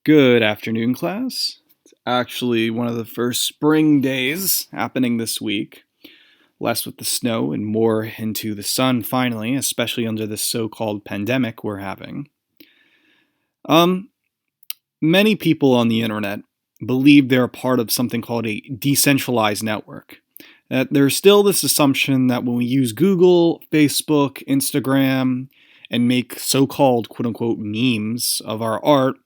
Good afternoon, class. It's actually one of the first spring days happening this week. Less with the snow and more into the sun finally, especially under this so-called pandemic we're having. Um, Many people on the internet believe they're a part of something called a decentralized network. That there's still this assumption that when we use Google, Facebook, Instagram, and make so-called quote-unquote memes of our art,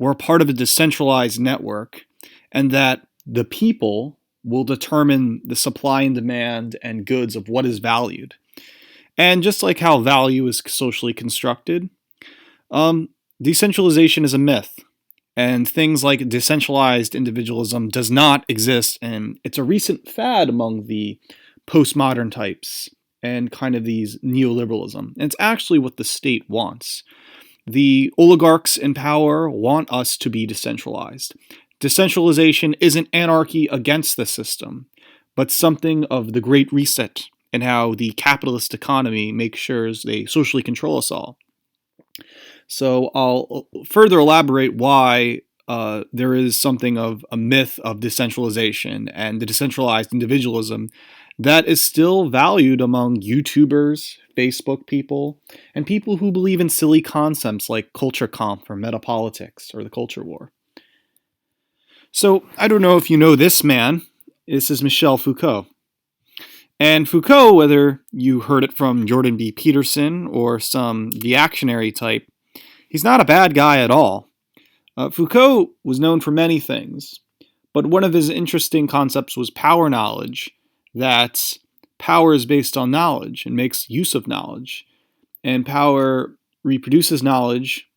we're part of a decentralized network, and that the people will determine the supply and demand and goods of what is valued. And just like how value is socially constructed, um, decentralization is a myth. And things like decentralized individualism does not exist, and it's a recent fad among the postmodern types and kind of these neoliberalism. And it's actually what the state wants. The oligarchs in power want us to be decentralized. Decentralization isn't anarchy against the system, but something of the Great Reset and how the capitalist economy makes sure they socially control us all. So I'll further elaborate why there is something of a myth of decentralization and the decentralized individualism that is still valued among YouTubers, Facebook people, and people who believe in silly concepts like culture comp or metapolitics or the culture war. So I don't know if you know this man. This is Michel Foucault. And Foucault, whether you heard it from Jordan B. Peterson or some reactionary type, he's not a bad guy at all. Foucault was known for many things, but one of his interesting concepts was power knowledge, that power is based on knowledge and makes use of knowledge, and power reproduces knowledge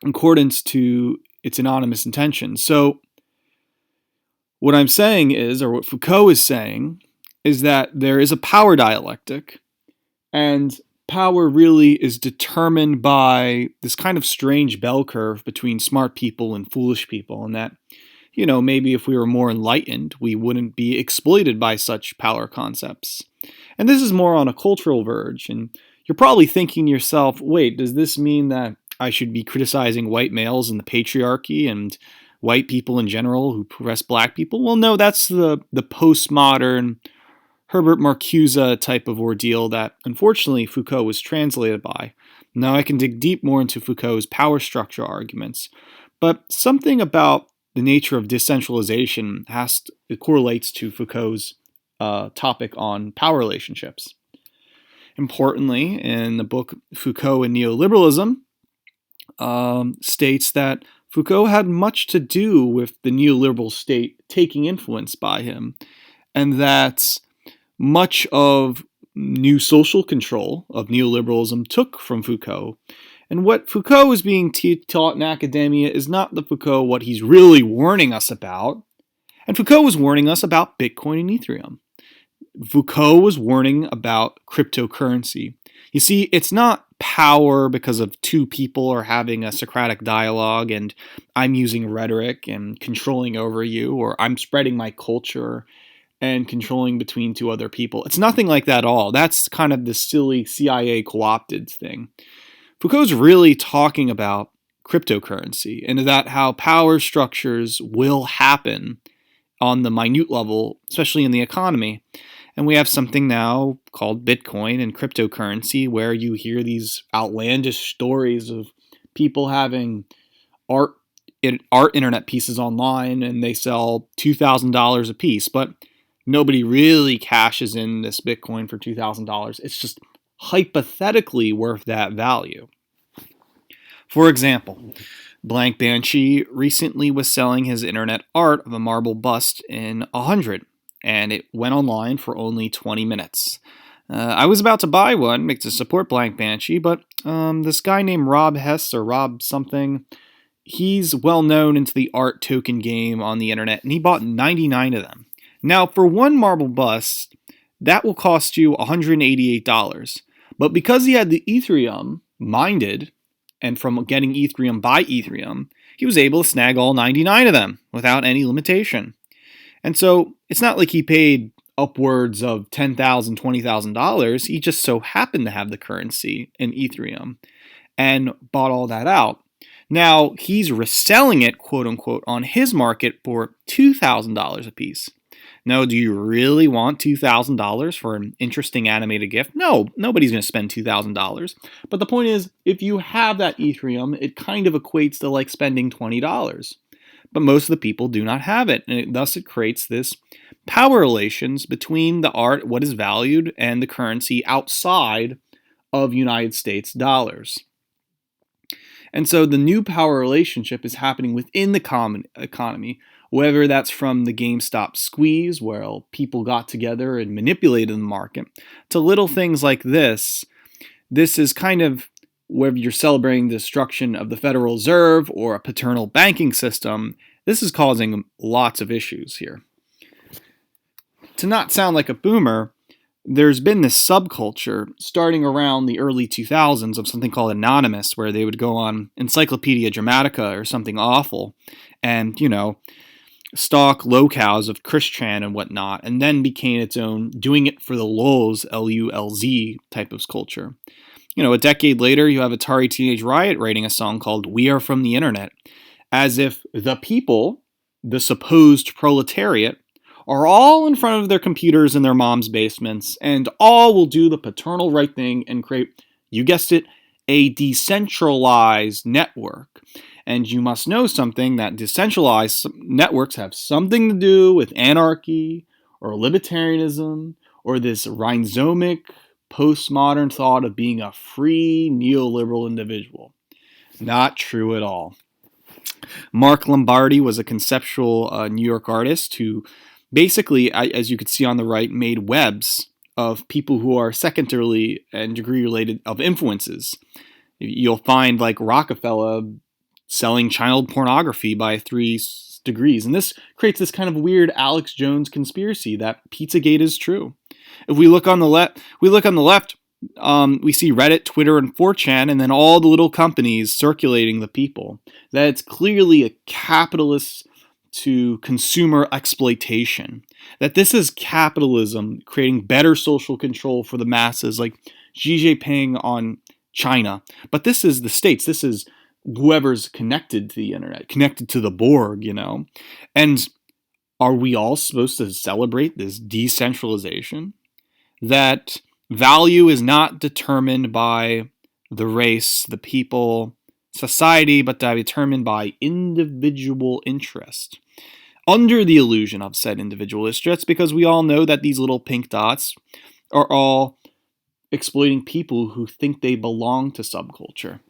in accordance to its anonymous intention. So what I'm saying is, or what Foucault is saying, is that there is a power dialectic, and power really is determined by this kind of strange bell curve between smart people and foolish people, and that, maybe if we were more enlightened, we wouldn't be exploited by such power concepts. And this is more on a cultural verge, and you're probably thinking to yourself, wait, does this mean that I should be criticizing white males and the patriarchy and white people in general who oppress black people? Well, no, that's the postmodern Herbert Marcuse type of ordeal that, unfortunately, Foucault was translated by. Now I can dig deep more into Foucault's power structure arguments, but something about the nature of decentralization it correlates to Foucault's topic on power relationships. Importantly, in the book Foucault and Neoliberalism, states that Foucault had much to do with the neoliberal state taking influence by him, and that much of new social control of neoliberalism took from Foucault. And what Foucault is being taught in academia is not the Foucault what he's really warning us about. And Foucault was warning us about Bitcoin and Ethereum. Foucault was warning about cryptocurrency. You see, it's not power because of two people are having a Socratic dialogue and I'm using rhetoric and controlling over you, or I'm spreading my culture and controlling between two other people. It's nothing like that at all. That's kind of the silly CIA co-opted thing. Foucault's really talking about cryptocurrency and that how power structures will happen on the minute level, especially in the economy. And we have something now called Bitcoin and cryptocurrency where you hear these outlandish stories of people having art internet pieces online and they sell $2,000 a piece. But nobody really cashes in this Bitcoin for $2,000. It's just hypothetically worth that value. For example, Blank Banshee recently was selling his internet art of a marble bust in 100, and it went online for only 20 minutes. I was about to buy one to support Blank Banshee, but this guy named Rob Hess or Rob something, he's well known into the art token game on the internet, and he bought 99 of them. Now, for one marble bust, that will cost you $188. But because he had the Ethereum minded, and from getting Ethereum by Ethereum, he was able to snag all 99 of them without any limitation. And so it's not like he paid upwards of $10,000, $20,000. He just so happened to have the currency in Ethereum and bought all that out. Now he's reselling it, quote unquote, on his market for $2,000 a piece. No, do you really want $2,000 for an interesting animated GIF? No, nobody's going to spend $2,000. But the point is, if you have that Ethereum, it kind of equates to like spending $20. But most of the people do not have it, and thus it creates this power relations between the art, what is valued, and the currency outside of United States dollars. And so the new power relationship is happening within the common economy, whether that's from the GameStop squeeze, where people got together and manipulated the market, to little things like this. This is kind of whether you're celebrating the destruction of the Federal Reserve or a paternal banking system. This is causing lots of issues here. To not sound like a boomer, there's been this subculture starting around the early 2000s of something called Anonymous, where they would go on Encyclopedia Dramatica or something awful and, stalk locales of Christian and whatnot, and then became its own doing it for the lulz, L-U-L-Z type of culture. A decade later, you have Atari Teenage Riot writing a song called We Are From the Internet, as if the people, the supposed proletariat, are all in front of their computers in their mom's basements, and all will do the paternal right thing and create, you guessed it, a decentralized network. And you must know something, that decentralized networks have something to do with anarchy or libertarianism or this rhizomic postmodern thought of being a free neoliberal individual. Not true at all. Mark Lombardi was a conceptual New York artist who basically, as you could see on the right, made webs of people who are secondarily and degree related of influences. You'll find like Rockefeller selling child pornography by 3 degrees. And this creates this kind of weird Alex Jones conspiracy that Pizzagate is true. If we look on the left, we see Reddit, Twitter, and 4chan, and then all the little companies circulating the people. That it's clearly a capitalist to consumer exploitation. That this is capitalism creating better social control for the masses, like Xi Jinping on China. But this is the states. This is whoever's connected to the internet, connected to the Borg, And are we all supposed to celebrate this decentralization? That value is not determined by the race, the people, society, but determined by individual interest. Under the illusion of said individual interest, because we all know that these little pink dots are all exploiting people who think they belong to subculture.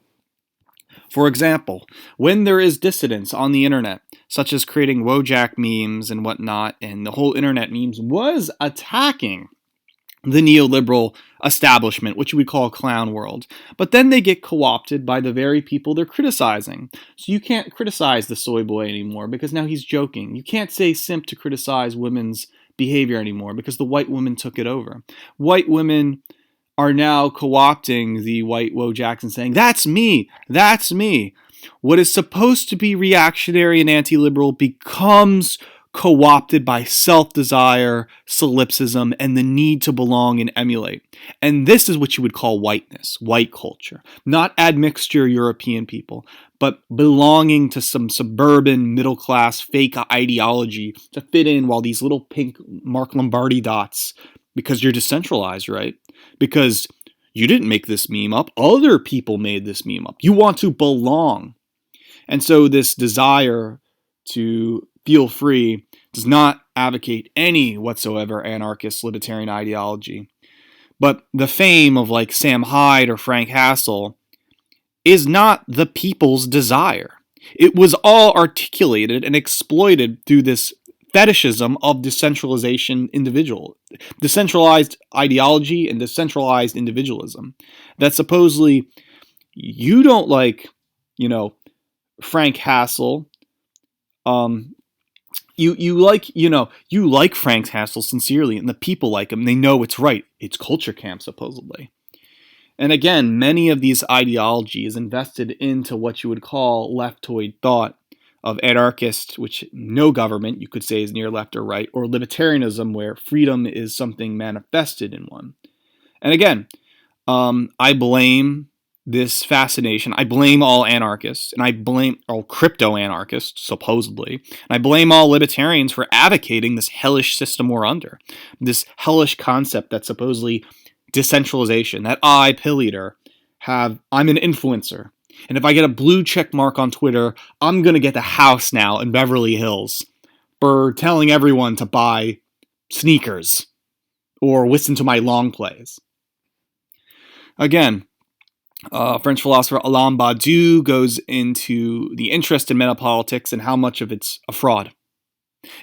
For example, when there is dissidence on the internet, such as creating Wojak memes and whatnot, and the whole internet memes was attacking the neoliberal establishment, which we call clown world. But then they get co-opted by the very people they're criticizing. So you can't criticize the soy boy anymore because now he's joking. You can't say simp to criticize women's behavior anymore because the white women took it over. White women are now co-opting the white Wojaks and saying, that's me, that's me. What is supposed to be reactionary and anti-liberal becomes co-opted by self-desire, solipsism, and the need to belong and emulate. And this is what you would call whiteness, white culture. Not admixture European people, but belonging to some suburban, middle-class, fake ideology to fit in while these little pink Mark Lombardi dots, because you're decentralized, right? Because you didn't make this meme up. Other people made this meme up. You want to belong. And so this desire to feel free does not advocate any whatsoever anarchist libertarian ideology. But the fame of like Sam Hyde or Frank Hassel is not the people's desire. It was all articulated and exploited through this fetishism of decentralization decentralized ideology and decentralized individualism. That supposedly you don't like, Frank Hassel. You like Frank Hassel sincerely, and the people like him. They know it's right. It's culture camp, supposedly. And again, many of these ideologies invested into what you would call leftoid thought of anarchist, which no government, you could say, is near left or right, or libertarianism, where freedom is something manifested in one. And again, I blame this fascination. I blame all anarchists, and I blame all crypto anarchists, supposedly, and I blame all libertarians for advocating this hellish system we're under, this hellish concept that supposedly decentralization, that I, pilleater, I'm an influencer. And if I get a blue check mark on Twitter, I'm going to get the house now in Beverly Hills for telling everyone to buy sneakers or listen to my long plays. Again, French philosopher Alain Badiou goes into the interest in metapolitics and how much of it's a fraud.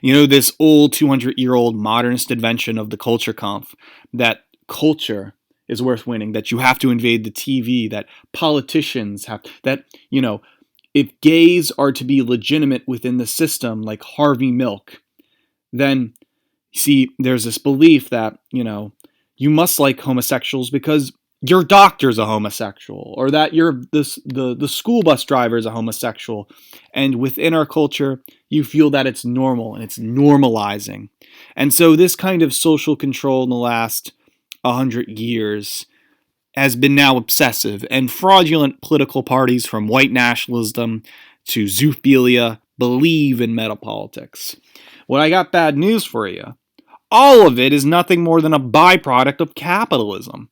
This old 200-year-old modernist invention of the culture conf, that culture is worth winning, that you have to invade the TV, that politicians have, that, if gays are to be legitimate within the system, like Harvey Milk, then, see, there's this belief that, you must like homosexuals because your doctor's a homosexual, or that the school bus driver is a homosexual. And within our culture, you feel that it's normal and it's normalizing. And so this kind of social control in the last 100 years has been now obsessive, and fraudulent political parties from white nationalism to zoophilia believe in metapolitics. Well, I got bad news for you. All of it is nothing more than a byproduct of capitalism.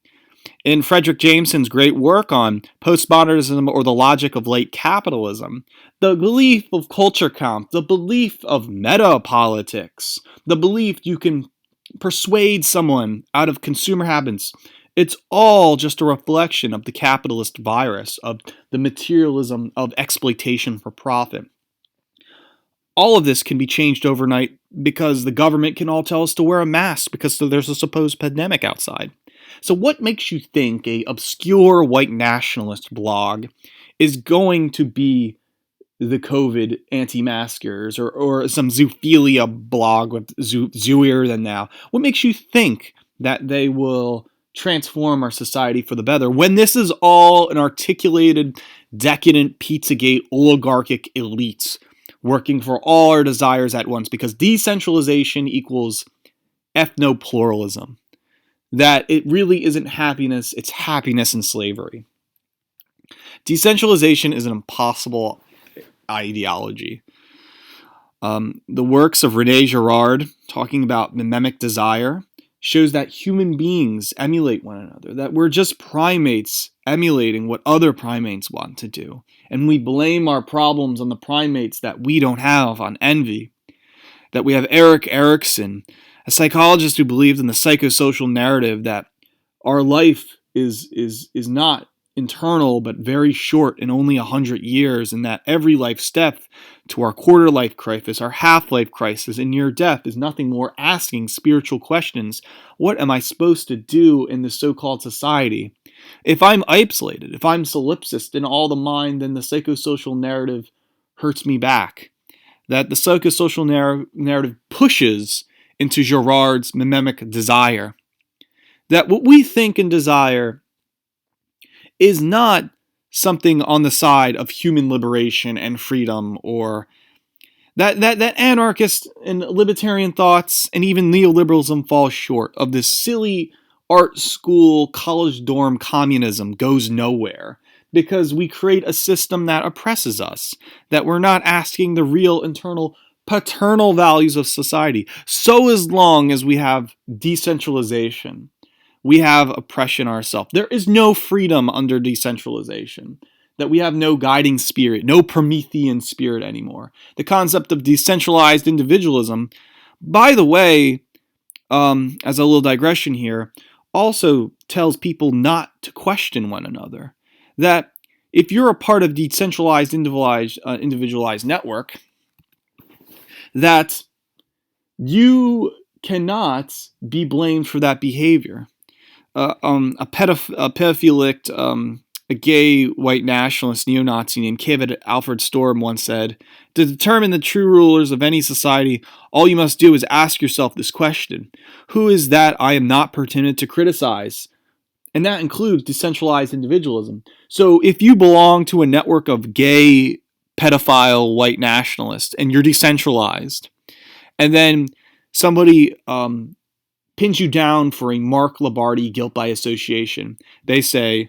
In Frederick Jameson's great work on postmodernism or the logic of late capitalism, the belief of culture comp, the belief of metapolitics, the belief you can persuade someone out of consumer habits, it's all just a reflection of the capitalist virus, of the materialism of exploitation for profit. All of this can be changed overnight because the government can all tell us to wear a mask because there's a supposed pandemic outside. So what makes you think a obscure white nationalist blog is going to be the COVID anti-maskers or some zoophilia blog with zooier than now? What makes you think that they will transform our society for the better when this is all an articulated, decadent, Pizzagate, oligarchic elites working for all our desires at once? Because decentralization equals ethno-pluralism. That it really isn't happiness, it's happiness in slavery. Decentralization is an impossible ideology. The works of René Girard, talking about mimemic desire, shows that human beings emulate one another, that we're just primates emulating what other primates want to do. And we blame our problems on the primates that we don't have, on envy. That we have Erik Erikson, a psychologist who believed in the psychosocial narrative that our life is not internal but very short and only 100 years, and that every life step to our quarter life crisis, our half-life crisis, and near death is nothing more asking spiritual questions. What am I supposed to do in this so-called society? If I'm isolated, if I'm solipsist in all the mind, then the psychosocial narrative hurts me back. That the psychosocial narrative pushes into Girard's mimemic desire. That what we think and desire is not something on the side of human liberation and freedom, or that anarchist and libertarian thoughts and even neoliberalism fall short of this silly art school, college dorm communism goes nowhere. Because we create a system that oppresses us, that we're not asking the real internal paternal values of society. So as long as we have decentralization, we have oppression ourselves. There is no freedom under decentralization. That we have no guiding spirit, no Promethean spirit anymore. The concept of decentralized individualism, by the way, as a little digression here, also tells people not to question one another. That if you're a part of decentralized, individualized network, that you cannot be blamed for that behavior. A pedophilic, a gay white nationalist neo-Nazi named Kevin Alfred Storm once said, "To determine the true rulers of any society, all you must do is ask yourself this question: who is that I am not permitted to criticize?" And that includes decentralized individualism. So if you belong to a network of gay, pedophile, white nationalists, and you're decentralized, and then somebody pins you down for a Mark Labarty guilt by association, they say,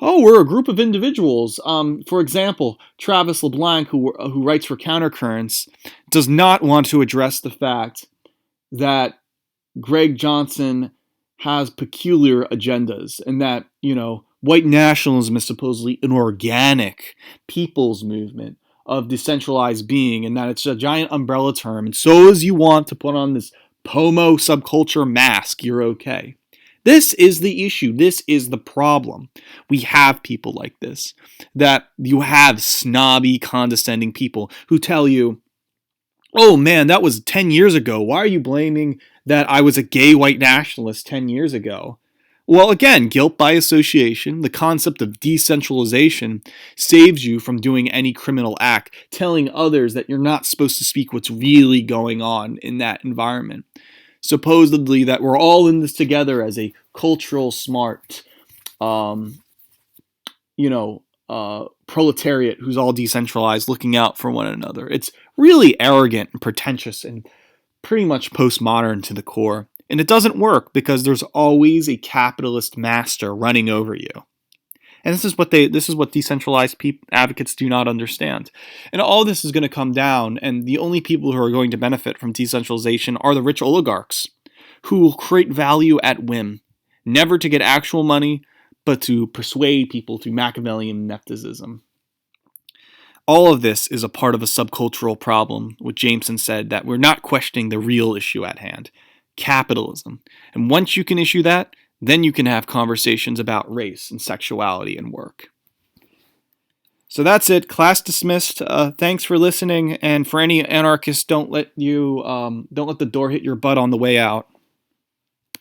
oh, we're a group of individuals. For example, Travis LeBlanc, who writes for Countercurrents, does not want to address the fact that Greg Johnson has peculiar agendas, and that, white nationalism is supposedly an organic people's movement of decentralized being, and that it's a giant umbrella term, and so as you want to put on this Pomo subculture mask, you're okay. This is the issue. This is the problem. We have people like this, that you have snobby, condescending people who tell you, oh man, that was 10 years ago. Why are you blaming that I was a gay white nationalist 10 years ago? Well, again, guilt by association, the concept of decentralization saves you from doing any criminal act, telling others that you're not supposed to speak what's really going on in that environment. Supposedly that we're all in this together as a cultural smart, proletariat who's all decentralized, looking out for one another. It's really arrogant and pretentious and pretty much postmodern to the core. And it doesn't work because there's always a capitalist master running over you. And this is what decentralized advocates do not understand. And all this is going to come down, and the only people who are going to benefit from decentralization are the rich oligarchs, who will create value at whim, never to get actual money, but to persuade people through Machiavellian nepotism. All of this is a part of a subcultural problem, what Jameson said, that we're not questioning the real issue at hand, capitalism. And once you can issue that, then you can have conversations about race and sexuality and work. So that's it. Class dismissed. Thanks for listening. And for any anarchists, don't let the door hit your butt on the way out.